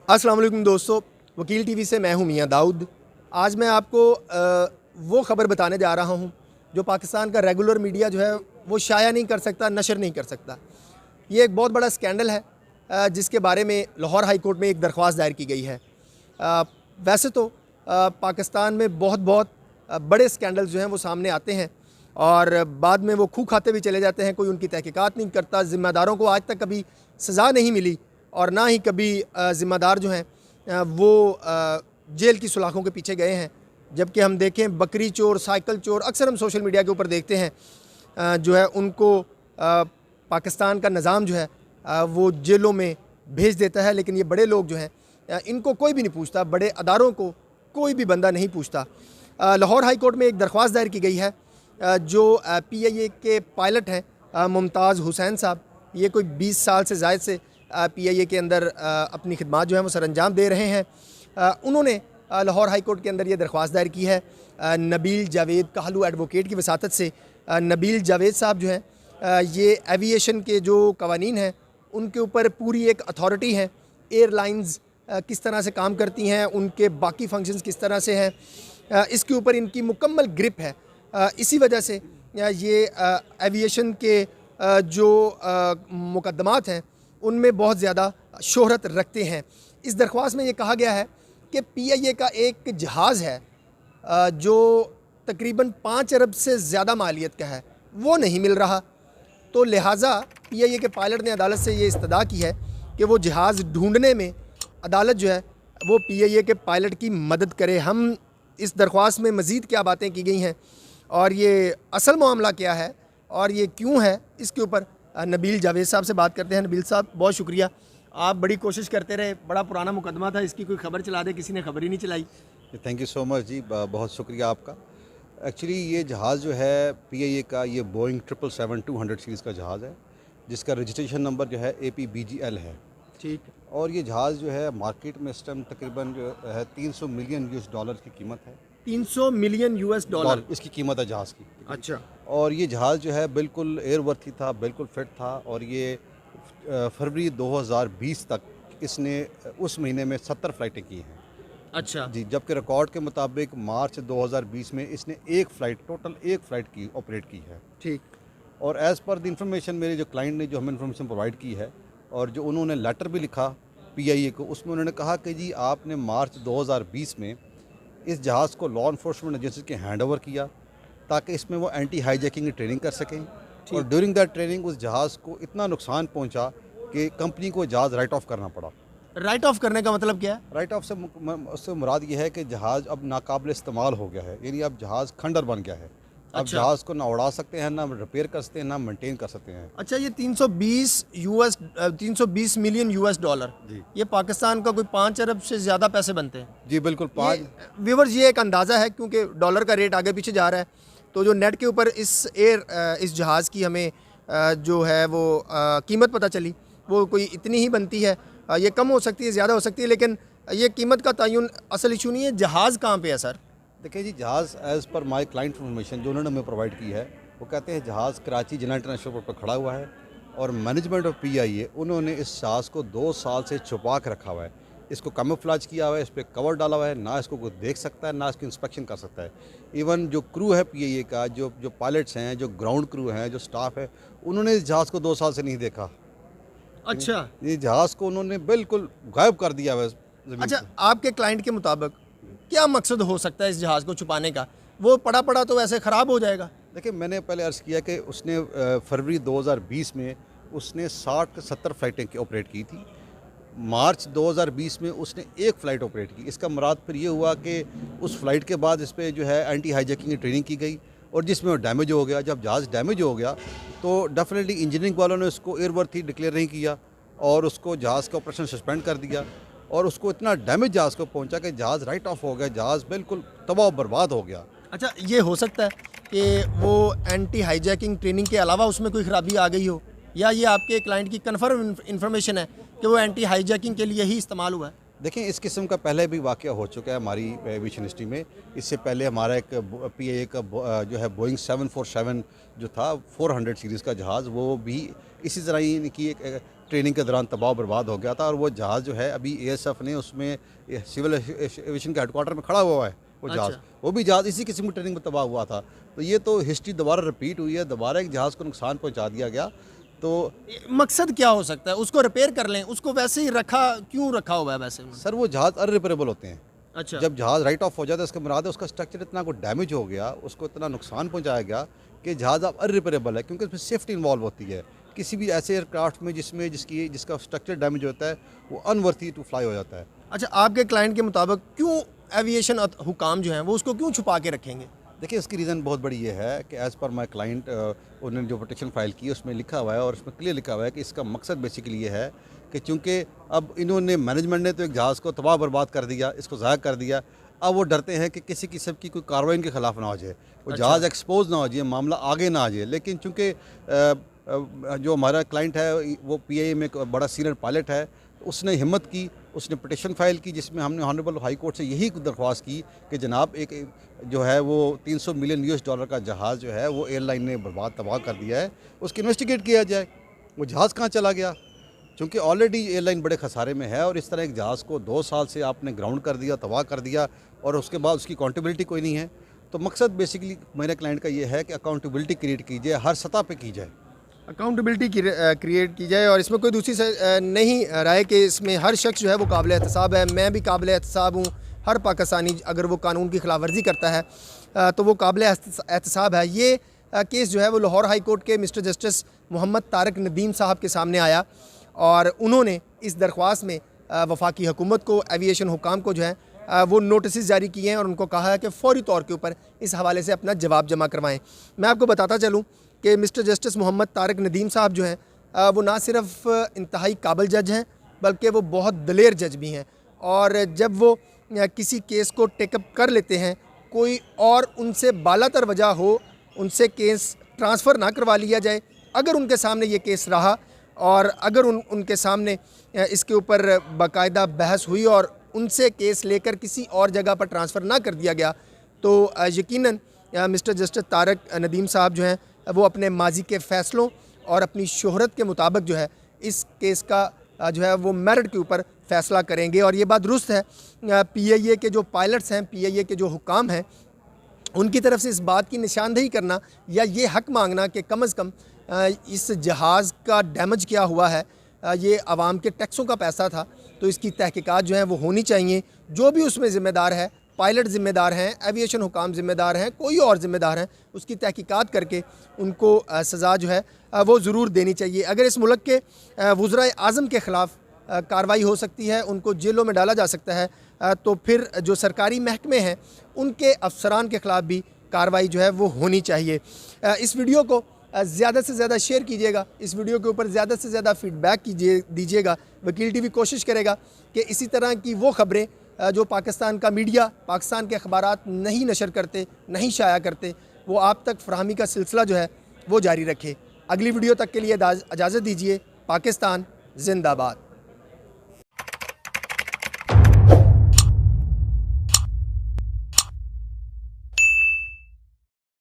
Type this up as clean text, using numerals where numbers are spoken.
अस्सलाम वालेकुम दोस्तों, वकील टीवी से मैं हूं मियां दाऊद। आज मैं आपको वो ख़बर बताने जा रहा हूं जो पाकिस्तान का रेगुलर मीडिया जो है वो शाया नहीं कर सकता, नशर नहीं कर सकता। ये एक बहुत बड़ा स्कैंडल है जिसके बारे में लाहौर हाई कोर्ट में एक दरख्वास्त दायर की गई है। वैसे तो पाकिस्तान में बहुत बड़े स्कैंडल जो हैं वो सामने आते हैं और बाद में वो खूह खाते भी चले जाते हैं, कोई उनकी तहकीकात नहीं करता। ज़िम्मेदारों को आज तक कभी सज़ा नहीं मिली और ना ही कभी ज़िम्मेदार जो हैं वो जेल की सुलाखों के पीछे गए हैं। जबकि हम देखें बकरी चोर, साइकिल चोर, अक्सर हम सोशल मीडिया के ऊपर देखते हैं जो है उनको पाकिस्तान का निज़ाम जो है वो जेलों में भेज देता है। लेकिन ये बड़े लोग जो हैं इनको कोई भी नहीं पूछता, बड़े अदारों को कोई भी बंदा नहीं पूछता। लाहौर हाई कोर्ट में एक दरख्वास्त दायर की गई है जो PIA के पायलट हैं मुमताज़ हुसैन साहब। ये कोई 20 साल से ज़ायद से PIA के अंदर अपनी खिदमात जो है वो सरअंजाम दे रहे हैं। उन्होंने लाहौर हाई कोर्ट के अंदर ये दरख्वास्त दायर की है नबील जावेद कहलू एडवोकेट की वसातत से। नबील जावेद साहब जो हैं ये एविएशन के जो कवानीन हैं उनके ऊपर पूरी एक अथॉरिटी है। एयरलाइंस किस तरह से काम करती हैं, उनके बाकी फंक्शंस किस तरह से हैं, इसके ऊपर इनकी मुकम्मल ग्रिप है। इसी वजह से ये एविएशन के जो मुकदमात हैं उनमें बहुत ज़्यादा शोहरत रखते हैं। इस दरख्वास्त में ये कहा गया है कि PIA का एक जहाज़ है जो तकरीबन 5 अरब से ज़्यादा मालियत का है, वो नहीं मिल रहा। तो लिहाजा PIA के पायलट ने अदालत से ये इस्तदा की है कि वो जहाज़ ढूंढने में अदालत जो है वो PIA के पायलट की मदद करे। हम इस दरख्वास्त में मज़ीद क्या बातें की गई हैं और ये असल मामला क्या है और ये क्यों है, इसके ऊपर नबील जावेद साहब से बात करते हैं। नबील साहब, बहुत शुक्रिया, आप बड़ी कोशिश करते रहे। बड़ा पुराना मुकदमा था, इसकी कोई खबर चला दे, किसी ने खबर ही नहीं चलाई। थैंक यू सो मच जी, बहुत शुक्रिया आपका। एक्चुअली ये जहाज़ जो है PIA का, ये बोइंग 777-200 सीरीज़ का जहाज़ है जिसका रजिस्ट्रेशन नंबर जो है APBGL है। ठीक। और ये जहाज़ जो है मार्केट में इस टाइम तकरीबन जो है $300 मिलियन की कीमत है। $300 मिलियन इसकी कीमत है जहाज़ की। अच्छा। और ये जहाज़ जो है बिल्कुल एयरवर्थी था, बिल्कुल फिट था। और ये फरवरी 2020 तक इसने उस महीने में 70 फ़्लाइटें की हैं। अच्छा जी, जबकि रिकॉर्ड के मुताबिक मार्च 2020 में इसने टोटल एक फ़्लाइट की ऑपरेट की है। ठीक। और एज़ पर द इंफॉर्मेशन मेरे जो क्लाइंट ने जो हमें इन्फॉर्मेशन प्रोवाइड की है और जो उन्होंने लेटर भी लिखा PIA को, उसमें उन्होंने कहा कि जी आपने मार्च 2020 में इस जहाज़ को लॉ इन्फोर्समेंट एजेंसी के हैंड ओवर किया ताकि इसमें वो एंटी हाईजैकिंग की ट्रेनिंग कर सकें। और ड्यूरिंग दैट ट्रेनिंग उस जहाज़ को इतना नुकसान पहुंचा कि कंपनी को जहाज़ राइट ऑफ करना पड़ा। राइट ऑफ करने का मतलब क्या है? राइट ऑफ से उससे मुराद ये है कि जहाज़ अब नाकाबिल इस्तेमाल हो गया है, यानी अब जहाज़ खंडर बन गया है। अब अच्छा। जहाज़ को ना उड़ा सकते हैं, ना रिपेयर कर सकते हैं, ना मेंटेन कर सकते हैं। अच्छा, ये 320 मिलियन $, जी, ये पाकिस्तान का कोई 5 अरब से ज़्यादा पैसे बनते हैं। जी बिल्कुल। 5 व्यूअर्स, ये एक अंदाज़ा है क्योंकि डॉलर का रेट आगे पीछे जा रहा है, तो जो नेट के ऊपर इस जहाज़ की हमें जो है वो कीमत पता चली वो कोई इतनी ही बनती है। ये कम हो सकती है, ज़्यादा हो सकती है, लेकिन ये कीमत का तयन असल इशू नहीं है। जहाज़ कहाँ पे है सर? देखिए जी, जहाज़ as per my client information जो उन्होंने हमें प्रोवाइड की है, वो कहते हैं जहाज़ कराची जिला इंटरनेशनल एयरपोर्ट पर खड़ा हुआ है और मैनेजमेंट ऑफ PIA उन्होंने इस जहाज़ को 2 साल से छुपा के रखा हुआ है। इसको कैमोफ्लेज किया हुआ है, इस पर कवर डाला हुआ है, ना इसको कोई देख सकता है, ना इसकी इंस्पेक्शन कर सकता है। इवन जो क्रू है PIA का, जो पायलट्स हैं, जो ग्राउंड क्रू हैं, जो स्टाफ है, उन्होंने इस जहाज़ को 2 साल से नहीं देखा। अच्छा। ये जहाज़ को उन्होंने बिल्कुल गायब कर दिया हुआ है ज़मीन अच्छा, से। आपके क्लाइंट के मुताबिक क्या मकसद हो सकता है इस जहाज़ को छुपाने का? वो पड़ा तो वैसे ख़राब हो जाएगा। देखिए, मैंने पहले अर्ज़ किया कि उसने फरवरी 2020 में उसने 60 से 70 फ़्लाइटें की ऑपरेट की थी। मार्च 2020 में उसने एक फ़्लाइट ऑपरेट की। इसका मुराद फिर ये हुआ कि उस फ़्लाइट के बाद इस पर जो है एंटी हाईजैकिंग की ट्रेनिंग की गई और जिसमें वो डैमेज हो गया। जब जहाज़ डैमेज हो गया तो डेफिनेटली इंजीनियरिंग वालों ने उसको एयरवर्थी डिक्लेयर नहीं किया और उसको जहाज़ का ऑपरेशन सस्पेंड कर दिया और उसको इतना डैमेज जहाज़ को पहुंचा कि जहाज़ राइट ऑफ हो गया, जहाज़ बिल्कुल तबाह बर्बाद हो गया। अच्छा, ये हो सकता है कि वो एंटी हाईजैकिंग ट्रेनिंग के अलावा उसमें कोई ख़राबी आ गई हो, या ये आपके क्लाइंट की कन्फर्म इन्फॉर्मेशन है कि वो एंटी हाईजैकिंग के लिए ही इस्तेमाल हुआ है? देखें, इस किस्म का पहले भी वाक़या हो चुका है हमारी एविएशन हिस्ट्री में। इससे पहले हमारा एक PIA का जो है बोइंग 747 जो था 400 सीरीज़ का जहाज़, वो भी इसी तरह ही इनकी एक ट्रेनिंग के दौरान तबाह बर्बाद हो गया था। और वो जहाज़ जो है अभी ASF ने उसमें सिविल एविएशन के हेडक्वार्टर में खड़ा हुआ है वो जहाज़। अच्छा। वो भी जहाज़ इसी किस्म की ट्रेनिंग में तबाह हुआ था। तो ये तो हिस्ट्री दोबारा रिपीट हुई है, दोबारा एक जहाज़ को नुकसान पहुँचा दिया गया। तो मकसद क्या हो सकता है? उसको रिपेयर कर लें, उसको वैसे ही क्यों रखा हुआ है वैसे उन्होंने? सर, वो जहाज़ अनरिपेयरेबल होते हैं। अच्छा। जब जहाज़ राइट ऑफ हो जाता है, उसका मुराद है उसका स्ट्रक्चर इतना को डैमेज हो गया, उसको इतना नुकसान पहुंचाया गया कि जहाज़ अब अनरिपेयरेबल है, क्योंकि उसमें सेफ्टी इन्वॉल्व होती है। किसी भी ऐसे एयरक्राफ्ट में जिसका स्ट्रक्चर डैमेज होता है, वो अनवर्थी टू फ्लाई हो जाता है। अच्छा, आपके क्लाइंट के मुताबिक क्यों एविएशन हुकाम जो हैं वो उसको क्यों छुपा के रखेंगे? देखिए, इसकी रीज़न बहुत बड़ी ये है कि एज़ पर माई क्लाइंट उन्होंने जो पिटीशन फाइल की उसमें लिखा हुआ है, और उसमें क्लियर लिखा हुआ है कि इसका मकसद बेसिकली ये है कि चूँकि अब इन्होंने मैनेजमेंट ने तो एक जहाज़ को तबाह बर्बाद कर दिया, इसको ज़ाया कर दिया। अब वो डरते हैं कि किसी किस्म की कोई कार्रवाई इनके खिलाफ ना हो जाए, वो अच्छा। जहाज़ एक्सपोज ना हो जाए, मामला आगे ना आ जाए। लेकिन चूँकि जो हमारा क्लाइंट है वो PIA में एक बड़ा सीनियर पायलट है, उसने हिम्मत की, उसने पिटीशन फाइल की, जिसमें हमने ऑनरेबल हाई कोर्ट से यही दरख्वास्त की कि जनाब एक जो है वो $300 मिलियन का जहाज़ जो है वो एयरलाइन ने तबाह कर दिया है, उसकी इन्वेस्टिगेट किया जाए, वो जहाज़ कहाँ चला गया। क्योंकि ऑलरेडी एयरलाइन बड़े खसारे में है, और इस तरह एक जहाज़ को 2 साल से आपने ग्राउंड कर दिया, तबाह कर दिया, और उसके बाद उसकी अकाउंटेबिलिटी कोई नहीं है। तो मकसद बेसिकली मेरे क्लाइंट का ये है कि अकाउंटेबिलिटी क्रिएट की जाए, हर सतह पे की जाए। अकाउंटेबिलिटी क्रिएट की जाए, और इसमें कोई दूसरी नहीं राय कि इसमें हर शख्स जो है वो काबिल एहतसाब है। मैं भी काबिल एहतसाब हूँ। हर पाकिस्तानी अगर वो कानून की खिलाफ वर्जी करता है तो वो काबिल एहतसाब है। ये केस जो है वो लाहौर हाई कोर्ट के मिस्टर जस्टिस मोहम्मद तारिक नदीम साहब के सामने आया, और उन्होंने इस दरख्वास्त में वफाकी हुकूमत को, एविएशन हुकाम को जो है वो नोटिस जारी किए हैं, और उनको कहा है कि फ़ौरी तौर के ऊपर इस हवाले से अपना जवाब जमा करवाएं। मैं आपको बताता चलूँ कि मिस्टर जस्टिस मोहम्मद तारिक नदीम साहब जो हैं वो ना सिर्फ इंतहाई काबिल जज हैं, बल्कि वो बहुत दलेर जज भी हैं। और जब वो किसी केस को टेकअप कर लेते हैं, कोई और उनसे बालातर वजह हो, उनसे केस ट्रांसफ़र ना करवा लिया जाए, अगर उनके सामने ये केस रहा और अगर उनके सामने इसके ऊपर बाकायदा बहस हुई और उनसे केस लेकर किसी और जगह पर ट्रांसफ़र ना कर दिया गया, तो यकीनन मिस्टर जस्टिस तारिक नदीम साहब जो हैं वो अपने माजी के फ़ैसलों और अपनी शोहरत के मुताबिक जो है इस केस का जो है वो मेरिट के ऊपर फ़ैसला करेंगे। और ये बात दुरुस्त है, PIA के जो पायलट्स हैं, PIA के जो हुकाम हैं, उनकी तरफ से इस बात की निशानदेही करना या ये हक मांगना कि कम अज़ कम इस जहाज़ का डैमेज क्या हुआ है, ये आवाम के टैक्सों का पैसा था, तो इसकी तहकीकात जो है वो होनी चाहिए। जो भी उसमें ज़िम्मेदार है, पायलट ज़िम्मेदार हैं, एविएशन हुकाम ज़िम्मेदार हैं, कोई और ज़िम्मेदार हैं, उसकी तहकीकात करके उनको सज़ा जो है वो ज़रूर देनी चाहिए। अगर इस मुल्क के वज़राए आज़म के ख़िलाफ़ कार्रवाई हो सकती है, उनको जेलों में डाला जा सकता है, तो फिर जो सरकारी महकमे हैं उनके अफसरान के ख़िलाफ़ भी कार्रवाई जो है वो होनी चाहिए। इस वीडियो को ज़्यादा से ज़्यादा शेयर कीजिएगा, इस वीडियो के ऊपर ज़्यादा से ज़्यादा फ़ीडबैक दीजिएगा। वकील TV कोशिश करेगा कि इसी तरह की वो ख़बरें जो पाकिस्तान का मीडिया, पाकिस्तान के अखबारात नहीं नशर करते, नहीं शाया करते, वो आप तक फरहमी का सिलसिला जो है वो जारी रखे। अगली वीडियो तक के लिए इजाज़त दीजिए। पाकिस्तान जिंदाबाद।